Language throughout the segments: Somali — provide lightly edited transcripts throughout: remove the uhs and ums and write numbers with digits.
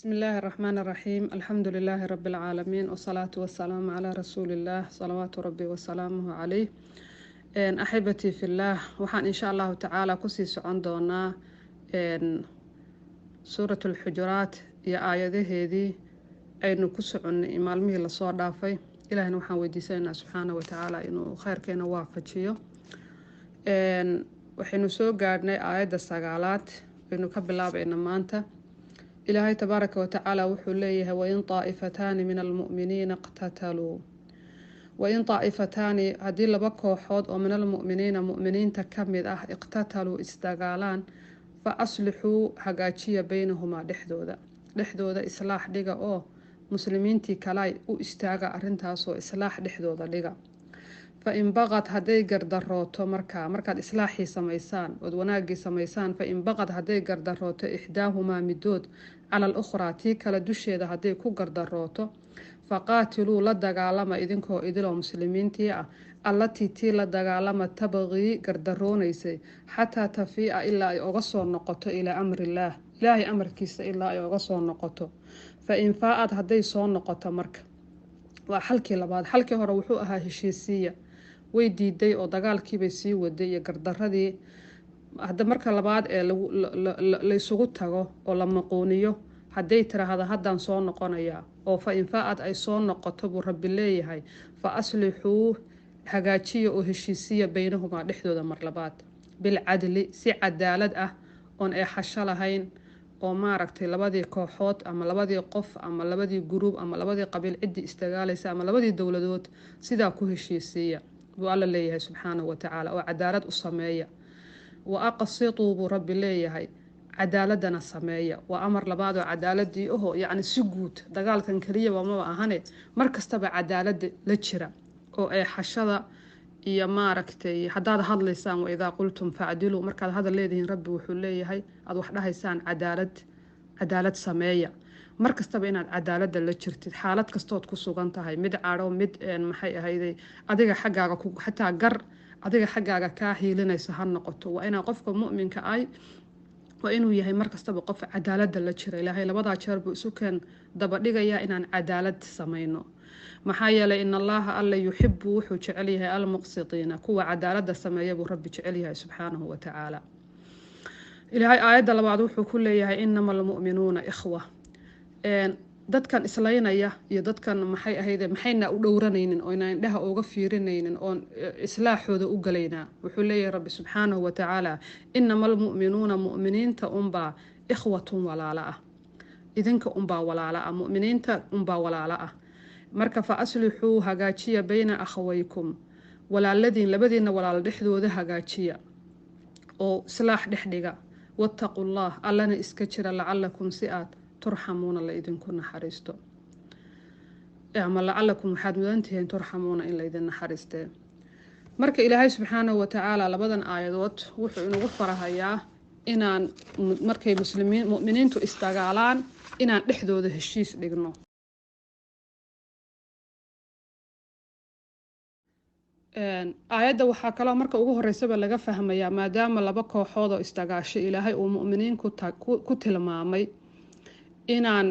بسم الله الرحمن الرحيم. الحمد لله رب العالمين والصلاة والسلام على رسول الله صلوات ربي وسلامه عليه. أحبتي في الله، وحان إن شاء الله تعالى كسي سعون دونا سورة الحجرات يا آية هذه أي كسعون إمالمه لصور دافي إلهنا وحان ويديسينا سبحانه وتعالى إنه خير كينا وافتشيه. وحين سو قادنا آية السقالات إنه كبلا بإن مانتا إلهي تبارك وتعالى وحليه وإن طائفتان من المؤمنين اقتتلوا وإن طائفتان هذه لبكو حوض ومن المؤمنين مؤمنين تكمد اقتتلوا استقالان فأصلحوا هقاتشية بينهما لحدودا إصلاح ديغا مسلمين تي كلاي استاقا أرنتاسو إصلاح لحدودا ديغا فإن بغت هدي قردروتو مركاد إصلاحي سميسان ودوناقي سميسان فإن بغت هدي قردروتو إحداهما مدود على الأخرى تيكا لدوشيدا هدي كو قردروتو فقاتلوا لدقالما إذنكو إذلو مسلمين تيا التي تي لدقالما تبغي قردرونيسي حتى تفيء إلا أغسو النقطو إلى أمر الله إلهي أمر كيس إلا أغسو النقطو فإن فاءت هدي صون نقطو مركا وحلكي لبعض حلكي هو روحوها هشيسية ويديدي oo dagaalkiibay sii waday iyo gardaradii hadda marka labaad ee la isugu tago oo la maqooniyo haday tiraahdo haddaan soo noqonaya oo fa infaa'ad ay soo noqoto buu rabbi leeyahay fa aslixuu hagaajiyo oo heshiisiya baynahuma dhexdooda mar labaad bil cadli si cadaalad ah oon ay xasho lahayn oo maaragtay labadii kooxood ama labadii qof ama labadii group ama labadii qabiil cidii istagaalaysa ama labadii dawladood sidaa ku heshiisiya والله ليه سبحانه وتعالى وعدالة السماية وأقسطوا برب ليه عدالتنا السماية وأمر لبعض عدالة دي يعني سجود دقال كان كريه وما أهني مركز تبع عدالة لتشرا أو أي حشرة يا ماركتي حداد هذا لسان وإذا قلتم فعدلوا مركز هذا اللي ربي وحليه هاي أضوح لها لسان عدالة سماية markas taba inaad cadaalada la jirtid xaalad kastood ku sugan tahay mid caaro mid maxay ahayd adiga xagaaga ku xataa gar adiga xagaaga ka hiilinaysa ha noqoto waa ina qofka mu'minka ay waa inuu yahay markas taba qof cadaalada la jira ilaahay labada jeer buu isu keen daba dhigaya inaan cadaalad sameeyno maxaa yeelay in allaha alla yuhibbu wuxuu jecel yahay al-muqsitina kuwa cadaalada sameeya buu rabbi jecel yahay subhanahu wa ta'ala ilaahay aayada labaad wuxuu ku leeyahay innamal mu'minuuna ikhwa dadkan islaynaya iyo dadkan maxay ahayd maxayna u dhowranaynin oo inaan indhaha uga fiirinaynin oo islaaxooda u galeynaa wuxuu leeyahay rabbi subhanahu wa ta'ala innamal mu'minuuna mu'miniinta umba ikhwatun walaala ah idinka umba walaala ah mu'miniinta umba walaala ah marka fa aslixuu hagaajiya bayna akhawaykum walaaladin labadiina walaal dhexdooda hagaajiya oo islaax dhexdhiga wattaqullah allana iska jira la'allakum si'at ترحمون الله إذن كنا حريستو اعمل لعلكم حد مدنتين ترحمون إلا إذن حريستين مرك إلهي سبحانه وتعالى لبدن آيادات وحو إنو غفرها إياه إنان مركي مسلمين مؤمنين تو استغالان إنان لحدو ده الشيس لغنو aayada waxaa kala marka ugu horeysaba laga fahmaya maadaama laba kooxood oo istagaashay Ilaahay oo mu'miniin ku tilmaamay inaan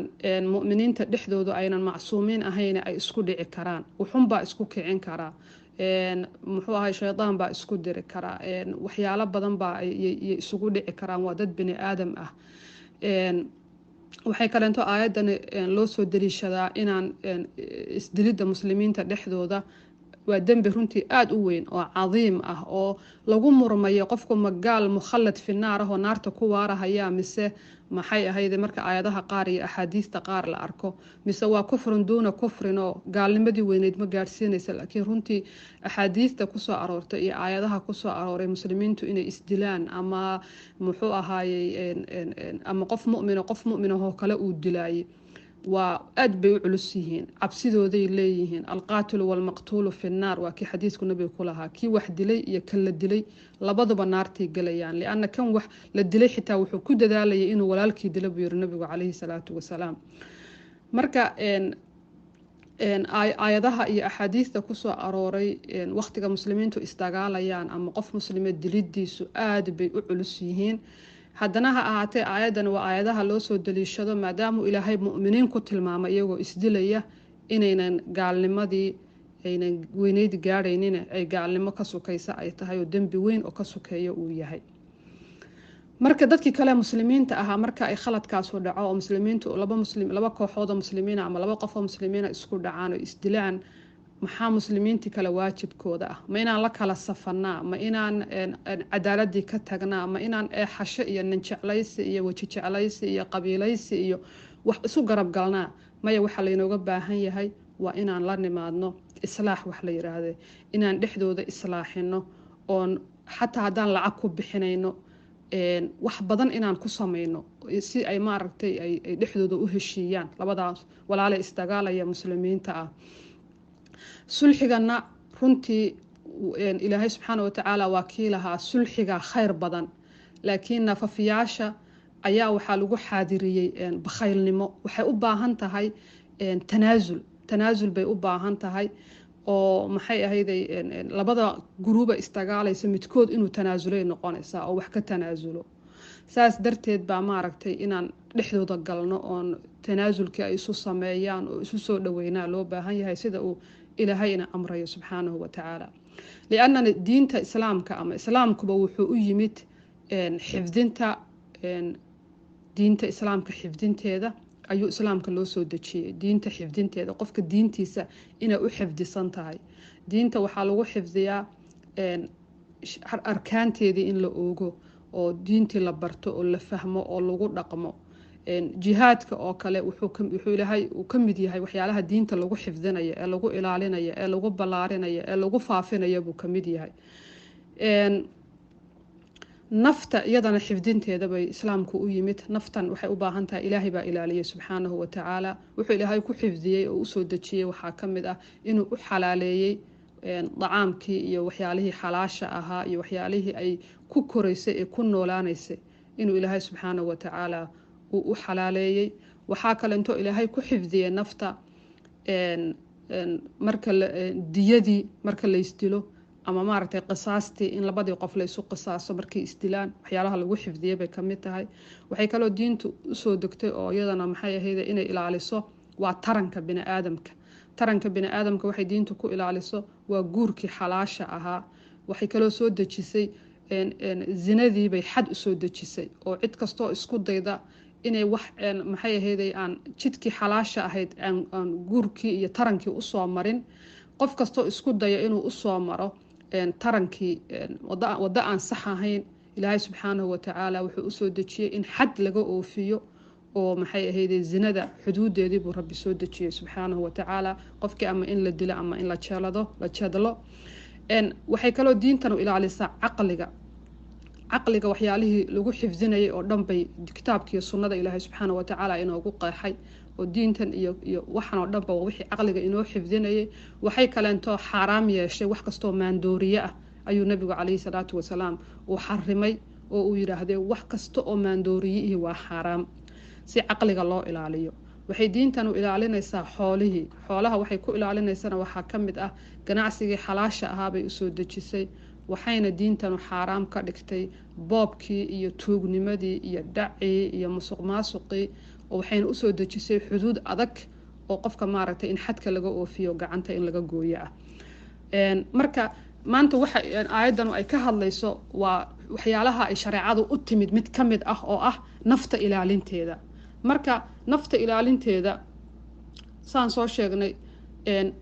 mu'miniinta dhexdooda aynan macsuumiin ahayn ay isku dhici karaan wuxun baa isku kicin kara muxuu ahay shaydaan baa isku diri kara waxyaalo badan baa isugu dhici karaan waa dad bini aadam ah waxay kaleento aayadan loo soo daliishadaa inaan isdilida muslimiinta dhexdooda waa dambi runtii aad u weyn oo cadiim ah oo lagu murmayo qofku magaal mukhallad fi naar oo naarta ku waarahaya mise maxay ahayd marka aayadaha qaar iyo ahadiista qaar la arko mise waa kufrun duuna kufrin oo gaalnimadii weyneed ma gaarsiinaysa laakiin runtii ahadiista ku soo aroortay iyo aayadaha ku soo arooray muslimiintu inay isdilaan ama muxuu ahaayay ama qof mu'min oo kale uu dilaayay وأد بيعلسيهن عبسيدودي ليهن القاتل والمقتول في النار وكي حديث النبي كلها كي واحد دلي يكل الدلي لبضب النار تيجليان لأن كان للدلي حتى وحو كده دالي إنه ولالكي دلبي النبي عليه الصلاة والسلام مركا إن آياتها إيه أحاديث تكسو أروري إن وقتك مسلمين تو استقاليان أما قف مسلمين دليدي سؤاد بيعلسيهن haddana ha ahaatee aayadan waa aayadaha loo soo daliishado maadaama ilaahay mu'miniin ku tilmaamay iyagoo isdilaya inaynan gaalnimadii aynan weyneyd gaadhaynin ay gaalnimo ka sukaysa ay tahay oo dembi weyn oo ka sukeeyo uu yahay. marka dadkii kale muslimiinta ahaa marka ay khaladkaas u dhaco oo muslimiintu laba kooxood oo muslimiin ama laba qof oo muslimiin isku dhacaan oo isdilaan maxaa muslimiintii kale waajibkooda ah? ma inaan la kala safanaa, ma inaan cadaaladii ka tagnaa, ma inaan eexasho iyo nin jeclaysi iyo waji jeclaysi iyo qabiilaysi iyo wax isu garab galnaa? maya, waxa laynooga baahan yahay waa inaan la nimaadno islaax wax la yiraahdo, inaan dhexdooda islaaxino oon xataa haddaan lacag ku bixinayno wax badan inaan ku samayno si ay maaragtay ay dhexdooda u heshiiyaan labadaas walaalo isdagaalaya muslimiinta ah. sulxigana runtii ilaahay subxaanahu wa tacaala waa kii lahaa sulxiga khayr badan, laakiin nafafiyaasha ayaa waxaa lagu xaadiriyey bakhaylnimo. waxay u baahan tahay tanaasul bay u baahan tahay oo maxay ahayday labada guruuba isdagaalaysa midkood inuu tanaasulay noqonaysaa oo wax ka tanaasulo. saas darteed baa maaragtay inaan dhexdooda galno oon tanaasulkii ay isu sameeyaan oo isu soo dhaweynaa loo baahan yahay sida uu ilaahayna amrayo subxaanahu wa tacaala. liannana diinta islaamka ama islaamkuba wuxuu u yimid xifdinta diinta islaamka xifdinteeda ayuu islaamka loo soo dejiyey. diinta xifdinteeda qofka diintiisa inay u xifdisan tahay. diinta waxaa lagu xifdiyaa arkaanteedii in la oogo oo diintii la barto oo la fahmo oo lagu dhaqmo. jihaadka oo kale wuxuu ilaahay uu ka mid yahay waxyaalaha diinta lagu xifdinayo ee lagu ilaalinayo ee lagu ballaarinayo ee lagu faafinayo buu ka mid yahay. nafta iyadana xifdinteeda bay islaamku u yimid. naftan waxay u baahan tahay ilaahay baa ilaaliyay subxaanahu wa tacaala. wuxuu ilaahay ku xifdiyey oo usoo dejiyey waxaa ka mid ah inuu u xalaaleeyey dacaamkii iyo waxyaalihii xalaasha ahaa iyo waxyaalihii ay ku koraysay ee ku noolaanaysay inuu ilaahay subxaanahu wa tacaala uu u xalaaleeyey. waxaa kale intoo ilaahay ku xifdiyey nafta marka diyadii marka la isdilo ama maaragtay qisaastii in labadii qof la isu qisaaso markay isdilaan waxyaalaha lagu xifdiyey bay ka mid tahay. waxay kaloo diintu usoo degtay oo iyadana maxay ahayd inay ilaaliso waa taranka bini'aadamka. taranka bini'aadamka waxay diintu ku ilaaliso waa guurkii xalaasha ahaa. waxay kaloo soo dejisay zinadii bay xad usoo dejisay oo cid kastoo isku dayda inay wax maxay ahayd aan jidkii xalaasha ahayd aan guurkii iyo tarankii usoo marin. qof kastoo isku daya inuu usoo maro tarankii waddo aan sax ahayn ilaahay subxaanahu wa tacaala wuxuu usoo dejiyey in xad laga oofiyo oo maxay ahayd zinada xuduudeedii buu rabbi soo dejiyey subxaanahu wa tacaala. qofkii ama in la dilo ama in la jeedlo. waxay kaloo diintan u ilaalisaa caqliga waxyaalihii lagu xifdinayay oo dhan bay kitaabkiiyo sunnada ilaahay subxaanahu wa tacaala inoogu qeexay oo diintan iyo waxan oo dhanba wixii caqliga inoo xifdinayay. waxay kaleentoo xaaraam yeeshay wax kastoo maandooriye ah ayuu nabigu calayhi salaatu wasalaam uu xarimay oo uu yidhaahday wax kasta oo maandooriyihi waa xaaraam si caqliga loo ilaaliyo. waxay diintan u ilaalinaysaa xoolaha waxay ku ilaalinaysana waxaa ka mid ah ganacsigii xalaasha ahaabay usoo dejisay. waxayna diintanu xaaraam ka dhigtay boobkii iyo tuugnimadii iyo dhacii iyo musuq maasuqii oo waxayna usoo dejisay xuduud adag oo qofka maaragtay in xadka laga oofiyo gacanta in laga gooyo ah. marka maanta waxa aayadanu ay ka hadlayso waa waxyaalaha ay shareecadu u timid mid ka mid ah oo ah nafta ilaalinteeda. marka nafta ilaalinteeda saan soo sheegnay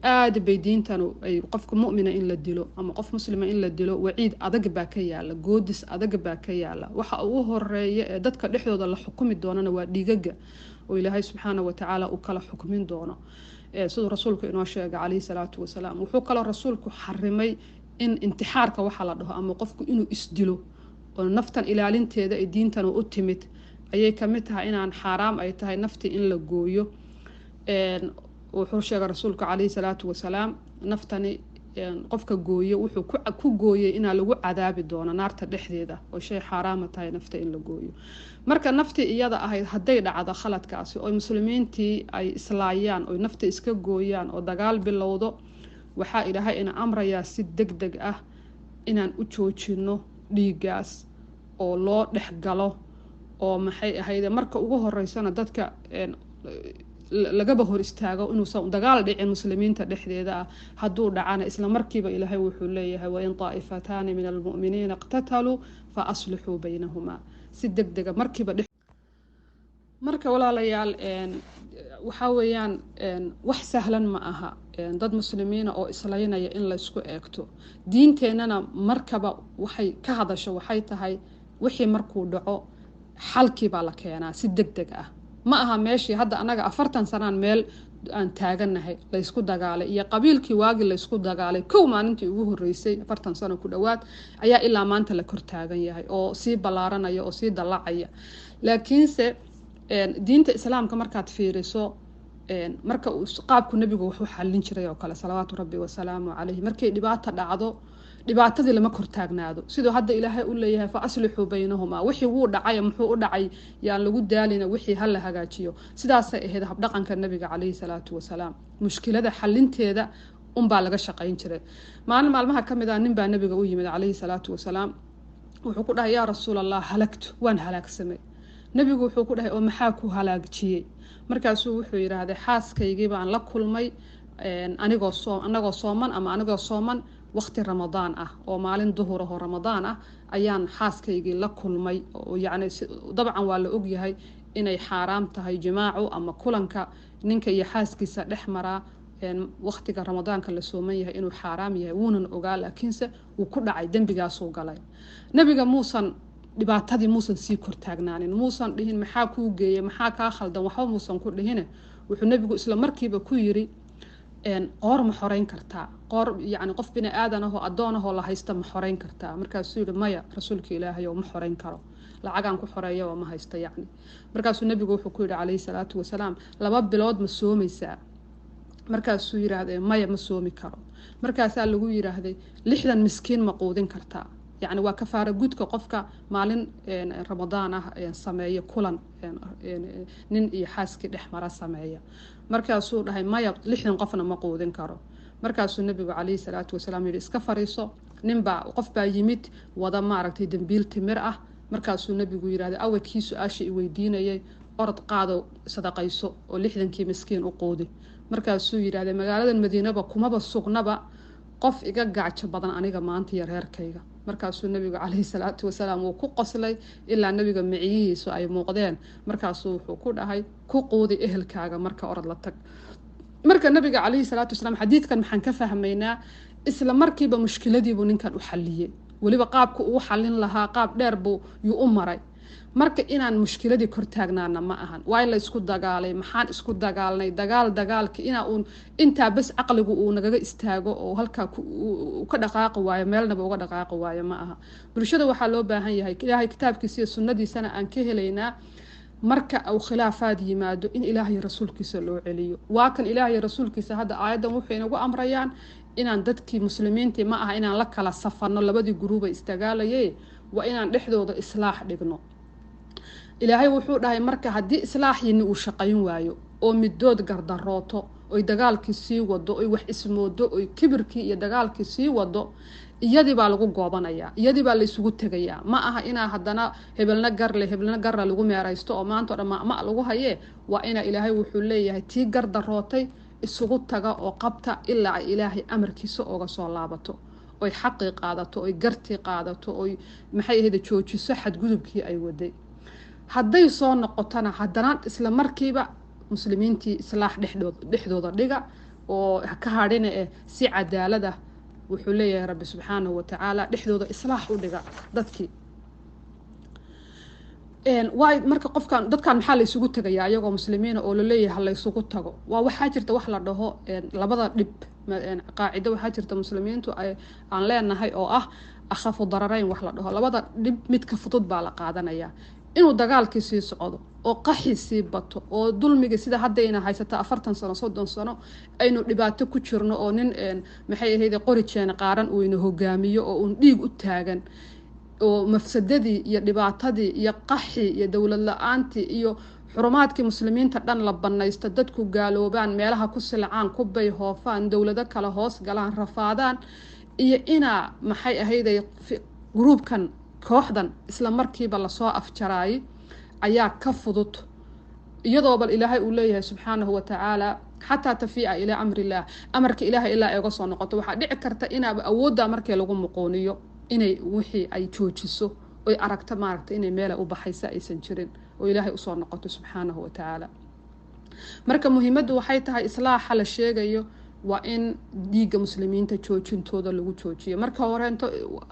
aad bay diintanu ay qofka mu'mina in la dilo ama qof muslima in la dilo waciid adag baa ka yaala, goodis adag baa ka yaala. waxa ugu horeeya ee dadka dhexdooda la xukumi doonana waa dhiigaga oo ilaahay subxaanahu wa tacaala uu kala xukmin doono siduu rasuulku inoo sheegay calayhi salaatu wasalaam. wuxuu kaloo rasuulku xarimay in intixaarka waxa la dhaho ama qofku inuu isdilo oo naftan ilaalinteeda ay diintanu u timid ayay ka mid tahay inaan xaaraam ay tahay naftii in la gooyo. wuxuu sheegay rasuulku calayhi salaatu wasalaam naftani qofka gooyo wuxuu ku gooyay inaa lagu cadaabi doono naarta dhexdeeda oo shay xaaraama tahay nafta in la gooyo. marka naftii iyada ahayd hadday dhacdo khaladkaasi oo muslimiintii ay islaayaan oo nafta iska gooyaan oo dagaal bilowdo waxaa ilaahay ina amrayaa si degdeg ah inaan u joojino dhiigaas oo loo dhex galo oo maxay ahayd marka ugu horeysana dadka lagaba hor istaago inuusan dagaal dhicin muslimiinta dhexdeeda hadduu dhacana isla markiiba ilaahay wuxuu leeyahay wa in taa'ifataani min almu'miniina iqtataluu fa aslixuu baynahuma si degdega markiiba marka walaalayaal waxaa weeyaan wax sahlan ma aha dad muslimiina oo islaynaya in la isku eegto diinteenana markaba waxay ka hadasho waxay tahay wixii markuu dhaco xalkii baa la keenaa si degdeg ah ma aha meeshii hadda anaga 40 sanaan meel aan taaganahay la isku dagaalay iyo qabiilkii waagi la isku dagaalay kow maalintii ugu horeysay 40 sano ku dhawaad ayaa ilaa maanta la kor taagan yahay oo si balaaranaya oo si dalacaya laakiinse diinta islaamka markaad fiiriso marka qaabku nabigu wuxuu xalin jiray oo kale salawaatu rabbi wa salaamu alayhi markay dhibaato dhacdo dhibaatadii lama kor taagnaado sidoo hadda ilaahay u leeyahay fa aslixuu baynahuma wixii wuu dhacay muxuu u dhacay yaan lagu daalina wixii hal la hagaajiyo sidaas ay ahayd hab dhaqanka nabiga kaleey salaatu wa salaam mushkilada xalinteeda baa laga shaqeyn jiray maalmaha kamid ah nin baa nabiga u yimid kaleey salaatu wa salaam wuxuu ku dhahay yaa rasuulallah halagtu waan halaagsamay nabigu wuxuu ku dhahay oo maxaa ku halaagjiyay markaasuu wuxuu yiraahday xaaskaygii baan la kulmay anagoo sooman ama anagoo sooman waqti ramadaan ah oo maalin duhur ah oo ramadaan ah ayaan xaaskaygii la kulmay oo yaani dabcan waa la og yahay inay xaraam tahay jimaacu ama kulanka ninka iyo xaaskiisa dhexmara waqtiga ramadaanka la sooman yahay inuu xaraam yahay wuuna ogaa laakiinse uu ku dhacay dambigaas uu galay nabiga muusan dhibaatadii muusan sii kor taagnaanin muusan dhihin maxaa ku geeyay maxaa ka khaldan waxba muusan ku dhihin wuxuu nabigu isla markiiba ku yiri qoor ma xoreyn kartaa qoor yaani qof bini aadan ah oo adoon ah oo la haysta ma xoreyn kartaa markaasuu yiri maya rasuulka ilaahay oo ma xoreyn karo lacagan ku xoreeyo ma haysta yaani markaasuu nabigu wuxuu ku yiri kaleey salaatu wa salaam 2 bilood ma soomaysaa markaasuu yiraahday maya ma soomi karo markaasaa lagu yiraahday 60 miskiin ma quudin kartaa يعني وكفارة جودك قفك مالين رمضان سماية كلن نن يحاسك الإحمر سماية مركز سور هاي ما لحن قفنا مقودين كارو مركز النبي عليه الصلاة والسلام يريسك فريسو ننبع وقف يميت وضع معركة دنبيل تمرأة مركز النبي يراد أول كيسو أشي ويدينا يي أرض قاضو صدقيسو ولحن كي مسكين وقودي مركز يراد مقالة المدينة بكما بالسوق نبا قف إيجا قاعد بدن أنيجا ما أنت يرهر كيجا markaasuu nabigu kaleey salaatu wa salaam uu ku qoslay ilaa nabiga miciyihiisu ay muuqdeen markaasuu wuxuu ku dhahay ku qoodi ehelkaaga marka orad la tag marka nabiga kaleey salaatu wa salaam xadiidkan maxaan ka fahmaynaa isla markiiba mushkiladii buu ninkan u xaliyay waliba qaabku uu xalin lahaa qaab dheer buu u maray marka inaan mushkiladii kor taagnaana ma ahan waa la isku dagaalay maxaan isku dagaalnay dagaalka inta bas aqligu uu nagaga istaago oo halka ka dhaqaaqo waayo meelnaba uga dhaqaaqo waayo ma aha bulshada waxa loo baahan yahay ilaahay kitaabkiisa iyo sunnadiisana aan ka helaynaa marka uu khilaafaad yimaado in ilaahay rasuulkiisa loo celiyo waa kan ilaahay rasuulkiisa hadda aayadan wuxuu inagu amrayaan inaan dadkii muslimiintii ma aha inaan la kala safarno labadii gruuba istagaalayay waa inaan dhexdooda islaax dhigno ilaahay wuxuu dhahay marka hadii islaaxini uu shaqayn waayo oo midood gardarooto oo dagaalkii sii wado oo wax ismoodo oo kibirkii iyo dagaalkii sii wado iyadii baa lagu goobanaya iyadii baa la isugu tagaya ma aha ina hadana hebelna garla lagu meeraysto oo maanta ma lagu haye waa ina ilaahay wuxuu leeyahay tii gardarootay isugu taga oo qabta ilaa ilaahay amarkiisa ooga soo laabato oo xaqi qaadato oo garti qaadato oo maxay ahayd joojiso xad gudubkii ay waday hadday soo noqotana hadana isla markiiba muslimiintii islaax dhexdooda dhiga oo ka hadhina si cadaalad ah wuxuu leeyahay rabbi subhanahu wa ta'ala dhexdooda islaax u dhiga dadkii waay marka qofkan dadkan maxaa la isugu tagayaa ayagoo muslimiin oo la leeyahay la isugu tago waa waxa jirta wax la dhaho labada dhib qaacido waxa jirta muslimiintu aan leenahay oo ah akhafu dararayn wax la dhaho labada dhib mid ka fudud baa la qaadanaya inuu dagaalkii sii socdo oo qaxi sii bato oo dulmiga sida hadayna haysata 40 sano 30 sano aynu dhibaato ku jirno oo nin maxay ahayd qorijeena qaaran uu ina hogaamiyo oo uu dhiig u taagan oo mafsadadii iyo dhibaatadii iyo qaxi iyo dawlad la'aantii iyo xurumaadkii muslimiinta dhan la banaysto dadku gaaloobaan meelaha ku silcaan ku bay hoofaan dawlado kala hoos galaan rafaadaan iyo ina maxay ahayd groupkan kooxdan isla markiiba la soo afjaraay ayaa ka fudud iyadoo bal ilaahay uu leeyahay subxaanahu wa tacaala xataa tafiica ilaa amrillaah amarka ilaahay ilaa eega soo noqoto waxaa dhici karta inaaba awooddaa markii lagu muquuniyo inay wixii ay joojiso oy aragto maaragta inay meela u baxaysa aysan jirin oo ilaahay usoo noqoto subxaanahu wa tacaala marka muhiimaddu waxay tahay islaaxa la sheegayo waa in dhiigga muslimiinta joojintooda lagu joojiyo marka horeento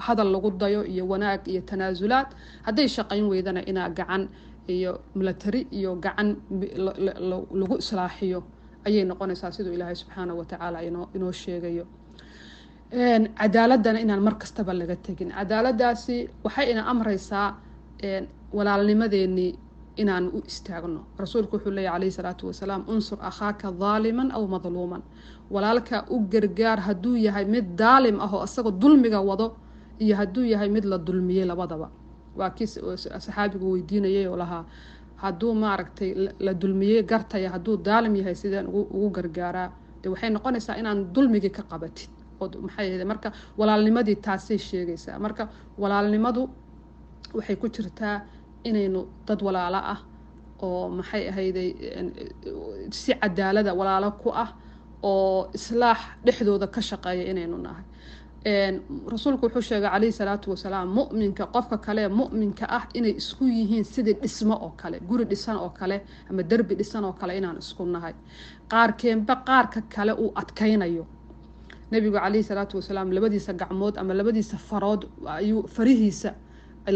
hadal lagu dayo iyo wanaag iyo tanaasulaad hadday shaqayn weydana inaa gacan iyo military iyo gacan lagu islaaxiyo ayay noqonaysaa sidoo ilaahay subxaanahu wa tacaala inoo sheegayo cadaaladana inaan mar kastaba laga tegin cadaaladaasi waxay ina amraysaa walaalnimadeennii inaan u istaagno rasuulku wuxuu leeyahay calayhi salaatu wasalaam unsur akhaaka daaliman aw madluuman walaalka u gargaar hadduu yahay mid daalim ah oo isagoo dulmiga wado iyo hadduu yahay mid la dulmiyey labadaba waa kii saxaabigu weydiinayay oo lahaa hadduu maaragtay la dulmiyey gartaya hadduu daalim yahay sideen ugu gargaaraa dee waxay noqonaysaa inaan dulmigii ka qabatid oo maxay ahayd marka walaalnimadii taasay sheegaysaa marka walaalnimadu waxay ku jirtaa inaynu dad walaalo ah oo maxay ahayday si cadaalada walaalo ku ah oo islaax dhexdooda ka shaqeeya inaynu nahay rasuulku wuxuu sheegay calayhi salaatu wasalaam mu'minka qofka kale mu'minka ah inay isku yihiin sidii dhismo oo kale guri dhisan oo kale ama derbi dhisan oo kale inaan isku nahay qaarkeenba qaarka kale uu adkaynayo nabigu calayhi salaatu wasalaam labadiisa gacmood ama labadiisa farood ayuu farihiisa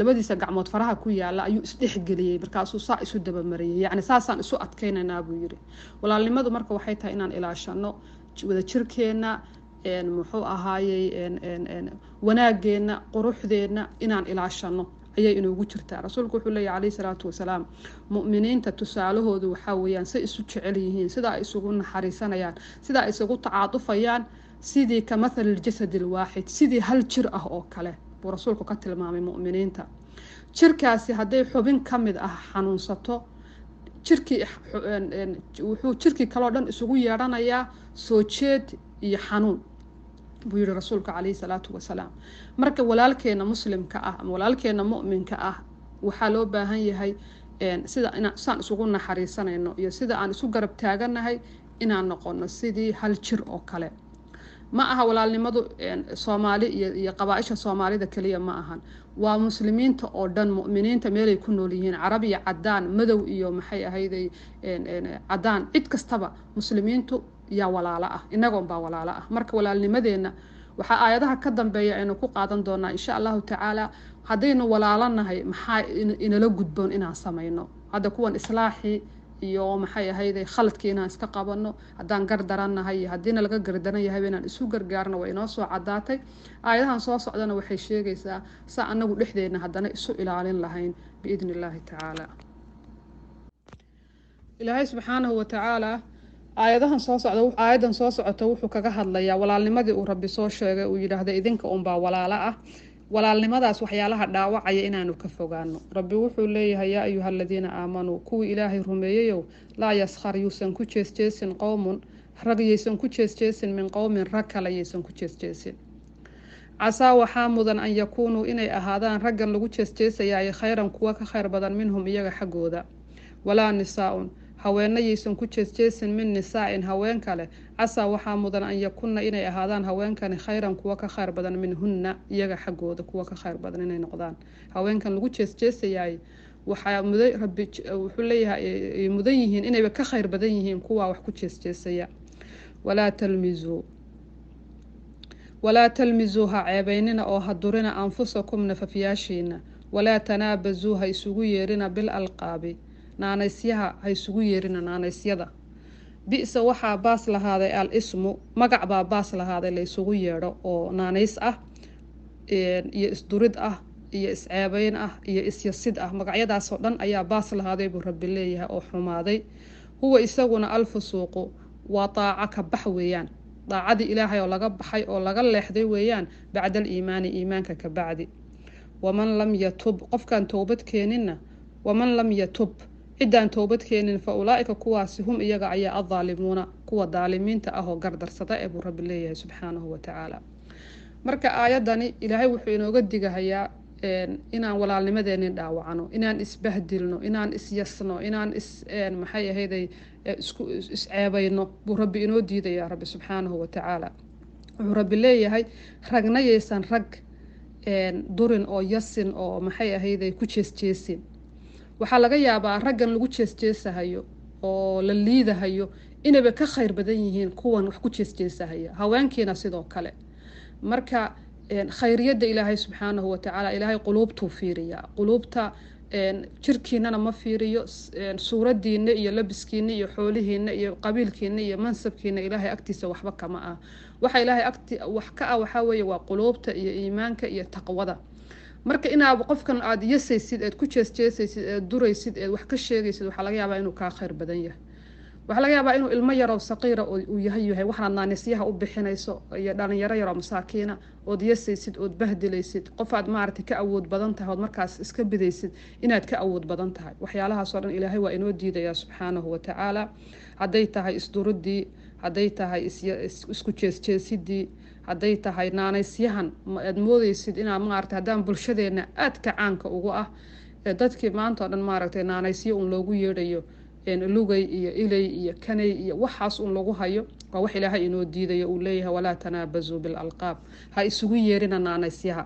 labadiisa gacmood faraha ku yaala ayuu isdhexgeliyey markaasuu saa isu dabamariyey yacni saasaan isu adkaynaynaa buu yidhi walaalnimadu marka waxay tahay inaan ilaashano wada jirkeenna muxuu ahaayey wanaageenna quruxdeenna inaan ilaashano ayay inoogu jirtaa rasuulku wuxuu leeyahay calayhi salaatu wasalaam mu'miniinta tusaalahoodu waxaa weeyaan say isu jecel yihiin sida ay isugu naxariisanayaan sida ay isugu tacaatufayaan sidii ka mathali ljasadi alwaaxid sidii hal jir ah oo kale buu rasuulku ka tilmaamay mu'miniinta jirkaasi hadday xubin ka mid ah xanuunsato wuxuu jirkii kaloo dhan isugu yeedhanayaa soo jeed iyo xanuun buu yidhi rasuulku calayhi salaatu wasalaam marka walaalkeena muslimka ah ama walaalkeena mu'minka ah waxaa loo baahan yahay sida saan isugu naxariisanayno iyo sida aan isu garab taaganahay inaan noqono sidii hal jir oo kale ma aha walaalnimadu Soomaali iyo qabaaisha Soomaalida kaliya ma ahan waa muslimiinta oo dhan mu'miniinta meelay ku nool yihiin Carab iyo cadaan madow iyo maxay ahayday cadaan cid kastaba muslimiintu yaa walaalo ah inagoon baa walaalo ah marka walaalnimadeena waxa aayadaha ka dambeeya aynu ku qaadan doonaa insha Allah taala hadaynu walaalanahay maxaa inala gudboon inaan sameeyno hada kuwan islaaxi iyo maxay ahayday khaladkiina iska qabano hadaan gardaranahay hadina laga gardaran yahay inaan isu gargaarno way inoo soo cadaatay aayadahan soo socdana waxay sheegaysaa sa anagu dhexdeena hadana isu ilaalin lahayn biidnillaahi taala ilaahay subxaanahu wa taala aayadan soo socota wuxuu kaga hadlayaa walaalnimadii uu rabbi soo sheegay uu yiraahdo idinka baa walaalo ah walaalnimadaas waxyaalaha dhaawacaya inaanu ka fogaano rabbi wuxuu leeyahay yaa ayuhalladina aamanu kuwa ilaahay rumeeyayo laa yaskhar yuusan ku jeesjeesin qowmun rag yeysan ku jeesjeesin min qowmin rag kale yeysan ku jeesjeesin casaa waxaa mudan an yakuunuu inay ahaadaan raggan lagu jeesjeesayaay khayran kuwa ka khayr badan minhum iyaga xaggooda walaa nisaa'un haweenna yeysan ku jeesjeesin min nisaa'in haween kale casaa waxaa mudan an yakunna inay ahaadaan haweenkani khayran kuwa ka khayr badan minhunna iyaga xaggooda kuwa ka khayr badan inay noqdaan haweenkan lagu jeesjeesayaay waxaa muday rabbi wuxuu leeyahay mudan yihiin inayba ka khayr badan yihiin kuwa wax ku jeesjeesaya walaa talmizuuha ceebaynina oo hadurina anfusakum nafafyaashiina walaa tanaabazuuha isugu yeerina bil alqaabi naanaysyaha ha isugu yeerina naanaysyada bi'sa waxaa baas lahaaday al ismu magac baa baas lahaaday la isugu yeedho oo naanays ah iyo isdurid ah iyo isceebayn ah iyo isyasid ah magacyadaasoo dhan ayaa baas lahaaday buu rabbi leeyahay oo xumaaday huwa isaguna alfusuuqu waa daaca ka bax weeyaan daacadii ilaahay oo laga baxay oo laga leexday weeyaan bacda aliimaani iimaanka ka bacdi waman lam yatub qofkaan toobad keeninna waman lam yatub ciddaan toobad keenin fa ulaa'ika kuwaasi hum iyaga ayaa addaalimuuna kuwa daalimiinta ah oo gardarsada ee buu rabbi leeyahay subxaanahu wa tacaala marka aayadani ilaahay wuxuu inooga digahayaa inaan walaalnimadeenin dhaawacno inaan isbahdilno inaan isyasno inaan maxay ahayday isku isceebayno buu rabbi inoo diidayaa rabbi subxaanahu wa tacaala wuxuu rabbi leeyahay ragna yaysan rag durin oo yasin oo maxay ahayday ku jeesjeesin waxaa laga yaabaa raggan lagu jeesjeesahayo oo la liidahayo inayba ka khayr badan yihiin kuwan wax ku jeesjeesahaya haweenkiina sidoo kale marka khayriyada ilaahay subxaanahu wa tacaala ilaahay quluubtuu fiiriyaa quluubta jirkiinana ma fiiriyo suuradiina iyo labiskiina iyo xoolihiina iyo qabiilkiina iyo mansabkiina ilaahay agtiisa waxba kama ah waxa ilaahay wax ka ah waxaa weeye waa quluubta iyo iimaanka iyo taqwada marka inaad qofkan aad yasaysid aad ku jeesjeesaysid aad duraysid aad wax ka sheegaysid waxaa laga yaabaa inuu kaa khayr badan yahay waxaa laga yaabaa inuu ilmo yaroo saqiira uu yahay waxaad naanisyaha u bixinayso iyo dhalinyaro yaroo masaakiina ood yasaysid ood bahdilaysid qof aad maaragtay ka awood badan tahay ood markaas iska bidaysid inaad ka awood badan tahay waxyaalahaas oo dhan ilaahay waa inoo diidayaa subxaanahu wa tacaala hadday tahay isduridii hadday tahay isku jeesjeesidii hadday tahay naanaysyahan aad moodaysid inaad maaragtay haddaan bulshadeena aadka caanka ugu ah dadkii maanta oo dhan maaragtay naanaysyo un loogu yeedhayo lugay iyo ilay iyo kanay iyo waxaas un lagu hayo waa wax ilaahay inoo diidayo uu leeyahay walaa tanaabazuu bilalqaab ha isugu yeerina naanaysyaha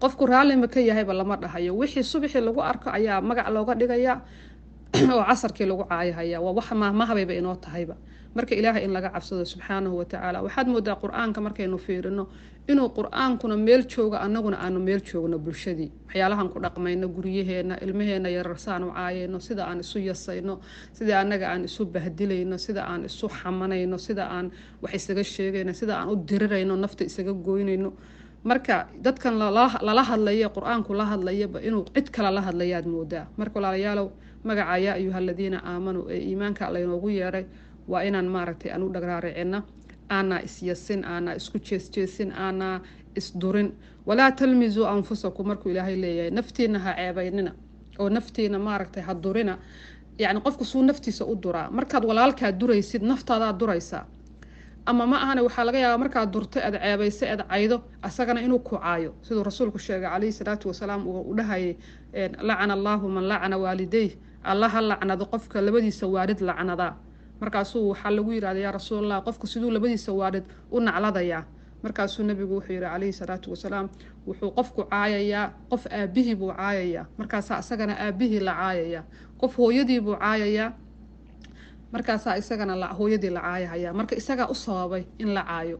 qofku raallima ka yahayba lama dhahayo wixii subaxii lagu arko ayaa magac looga dhigaya oo casarkii lagu caayahaya waa wax mahmahabayba inoo tahayba marka ilaahay in laga cabsado subxaanahu wa tacaala waxaad moodaa qur-aanka markaynu fiirino inuu qur-aankuna meel jooga annaguna aanu meel joogno bulshadii waxyaalahan ku dhaqmayno guryaheena ilmaheena yararsaan u caayayno sida aan isu yasayno sida annaga aan isu bahdilayno sida aan isu xamanayno sida aan wax isaga sheegayno sida aan u dirirayno nafta isaga goynayno marka dadkan lala hadlayo qur-aanku la hadlayaba inuu cid kale la hadlayaad moodaa marka walaalayaalow magaca yaa ayuha aladiina aamanuu ee iimaanka laynoogu yeeray waa inaan maaragtay aan u dhagraaricina aanaa isyasin aanaa isku jeesjeesin aanaa isdurin walaa talmizuu anfusakum markuu ilaahay leeyahay naftiina ha ceebaynina oo naftiina maaragtay ha durina yacni qofku suu naftiisa u duraa markaad walaalkaa duraysid naftaadaa duraysaa ama ma ahane waxaa laga yaabaa markaad durtay aad ceebaysay aad caydo asagana inuu ku caayo siduu rasuulku sheegay calayhi salaatu wasalaam uu dhahayay lacana allaahu man lacana waalidayh allaha lacnado qofka labadiisa waalid lacnadaa markaasuu waxaa lagu yidhahda yaa rasuulallah qofku siduu labadiisa waalid u nacladayaa markaasuu nabigu wuxuu yidhi calayhi salaatu wasalaam wuxuu qofku caayayaa qof aabihii buu caayayaa markaasaa isagana aabihii la caayayaa qof hooyadii buu caayayaa markaasaa isagana hooyadii la caayahayaa marka isagaa u sababay in la caayo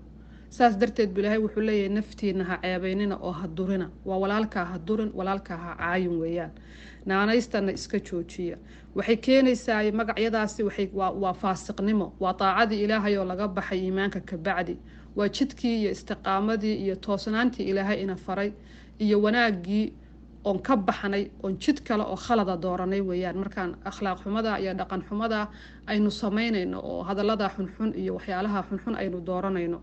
saas darteed bu ilaahay wuxuu leeyahay naftiina ha ceebaynina oo ha durina waa walaalkaa ha durin walaalkaa ha caayin weeyaan naanaystana iska joojiya waxay keenaysaa magacyadaasi waa faasiqnimo waa taacadii ilaahay oo laga baxay iimaanka ka bacdi waa jidkii iyo istiqaamadii iyo toosnaantii ilaahay ina faray iyo wanaagii oon ka baxnay oon jid kale oo khalada dooranay weeyaan markaan akhlaaq xumada iyo dhaqan xumada aynu samaynayno oo hadallada xunxun iyo waxyaalaha xunxun aynu dooranayno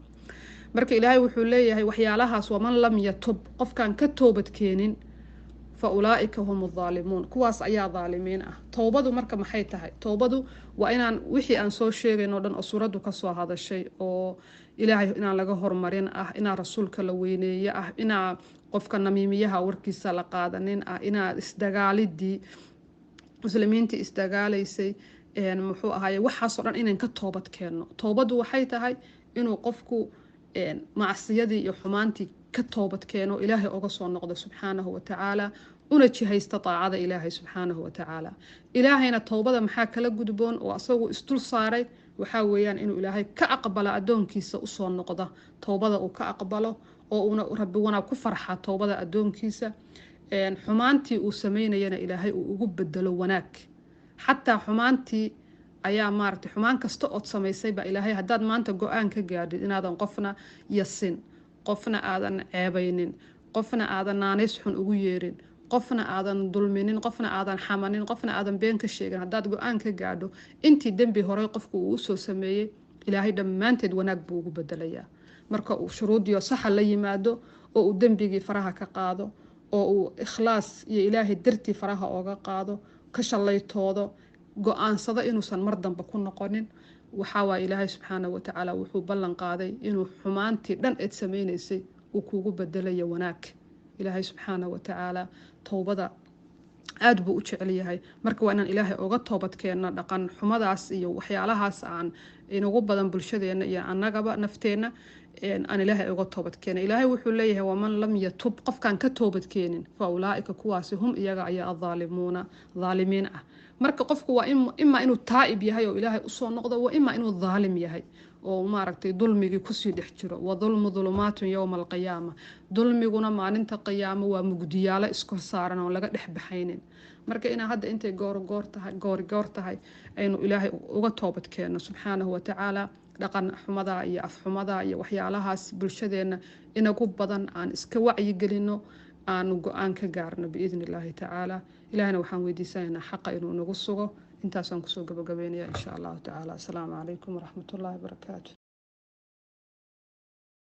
marka ilaahay wuxuu leeyahay waxyaalahaas waman lam yatub qofkaan ka toobad keenin fa ulaa'ika hum adhaalimuun kuwaas ayaa dhaalimiin ah toobadu marka maxay tahay toobadu waa inaan wixii aan soo sheegayno dhan oo suuraddu ka soo hadashay oo ilaahay inaan laga hormarin ah inaan rasuulka la weyneeye ah inaa qofka namiimiyaha warkiisa la qaadanin ah inaa isdagaalidii muslimiintii isdagaalaysay muxuu ahaye waxaasoo dhan inaan ka toobad keenno toobadu waxay tahay inuu qofku macsiyadii iyo xumaantii ka toobad keeno ilaahay oga soo noqdo subxaanahu wa tacaala una jihaysta taacada ilaahay subxaanahu wa tacaala ilaahayna toobada maxaa kala gudboon oo asagu isdul saaray waxaa weeyaan inuu ilaahay ka aqbalo addoonkiisa usoo noqda toobada uu ka aqbalo oo uuna rabbi wanaag ku farxa toobada addoonkiisa xumaantii uu samaynayana ilaahay uu ugu bedelo wanaag xataa xumaantii ayaa maaragtay xumaan kasta ood samaysay baa ilaahay haddaad maanta go-aan ka gaadhid inaadan qofna yasin qofna aadan ceebaynin qofna aadan naanays xun ugu yeerin qofna aadan dulminin qofna aadan xamanin qofna aadan been ka sheegin haddaad go-aan ka gaadho intii dembi horey qofku uu usoo sameeyey ilaahay dhammaanteed wanaag buu ugu bedelayaa marka uu shuruudiyo saxa la yimaado oo uu dembigii faraha ka qaado oo uu ikhlaas iyo ilaahay dartii faraha ooga qaado ka shallaytoodo go-aansado inuusan mar dambe ku noqonin waxaa waa ilaahay subxaanahu wa tacaala wuxuu ballan qaaday inuu xumaantii dhan eed samaynaysay uu kuugu bedelayo wanaag ilaahay subxaanahu watacaala towbada aad buu u jecel yahay marka waa inaan ilaahay uga toobad keenno dhaqan xumadaas iyo waxyaalahaas aan inagu badan bulshadeena iyo annagaba nafteenna aan ilaahay uga toobad keena ilaahay wuxuu leeyahay waman lam yatub qofkaan ka toobad keenin fa ulaa'ika kuwaasi hum iyaga ayaa adhaalimuuna dhaalimiin ah marka qofku waa ima inuu taa'ib yahay oo ilaahay usoo noqdo waa ima inuu dhaalim yahay oo maaragtay dulmigii kusii dhex jiro wa dulmu dhulumaatun yowma alqiyaama dulmiguna maalinta qiyaamo waa mugdiyaalo iskor saaran oo laga dhex baxaynin marka inaa hadda intay goor tahay aynu ilaahay uga toobad keenno subxaanahu watacaala dhaqan xumada iyo af xumada iyo waxyaalahaas bulshadeena inagu badan aan iska wacyigelino aanu go-aan ka gaarno biidni illaahi tacaala ilaahna waxaan weydiisanaynaa xaqa inuu nagu sugo intaasaan kusoo gabagabeynaya insha allahu tacaala asalaamu calaykum waraxmatullaahi wabarakaatu